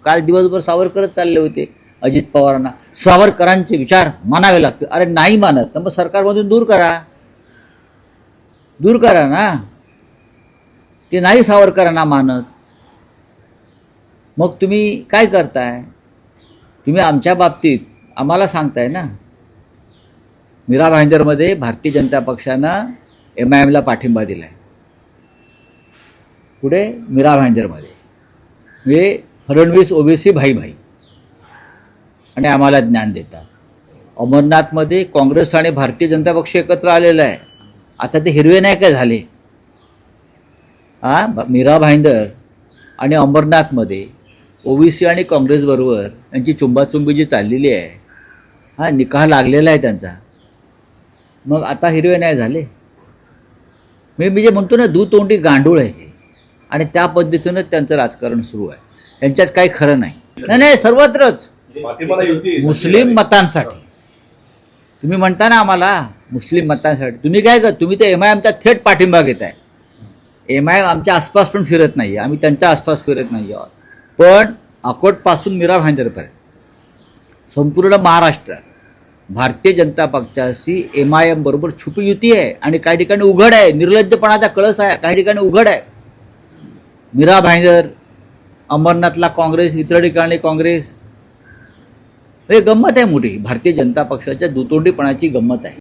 काल दिवसभर सावरकरच चालले होते. अजित पवारांना सावरकरांचे विचार मानावे लागतील. अरे नाही मानत तर मग सरकारमधून दूर करा ना. ते नाही सावरकरांना मानत, मग तुम्ही काय करताय? तुम्ही आमच्या बाबतीत आम्हाला सांगताय ना. मीरा भाईंदरमध्ये भारतीय जनता पक्षानं MIMला पाठिंबा दिला आहे. पुढे मीरा भाईंदरमध्ये म्हणजे फडणवीस ओबीसी भाई आणि आम्हाला ज्ञान देतात. अमरनाथमध्ये काँग्रेस आणि भारतीय जनता पक्ष एकत्र आलेला आहे. आता ते हिरवे नाही काय झाले? मीरा भाईंदर आणि अमरनाथमध्ये ओबीसी आणि काँग्रेसबरोबर त्यांची चुंबाचुंबी जी चाललेली आहे, निकाह लागलेला आहे त्यांचा, मग आता हिरवे नाही झाले? मी जे म्हणतो ना, दुतोंडी गांडूळ आहे हे, आणि त्या पद्धतीनं त्यांचं राजकारण सुरू आहे. त्यांच्यात काही खरं नाही. सर्वत्रच मुस्लिम मतांसाठी तुम्ही म्हणता ना आम्हाला, मुस्लिम मतांसाठी तुम्ही काय कर, तुम्ही ते MIMचा थेट पाठिंबा घेताय. MIM आमच्या आसपास पण फिरत नाही, आम्ही त्यांच्या आसपास फिरत नाही आहोत. पण अकोटपासून मीरा भाईंदरपर्यंत संपूर्ण महाराष्ट्रात भारतीय जनता पक्षाची MIM बरोबर छुपी युती आहे. आणि काही ठिकाणी उघड आहे, निर्लज्जपणाचा कळस आहे, काही ठिकाणी उघड आहे. मीरा भाईंदर, अमरनाथला काँग्रेस, इतर ठिकाणी काँग्रेस. हे गंमत आहे मोठी. भारतीय जनता पक्षाच्या दुतोंडीपणाची गंमत आहे.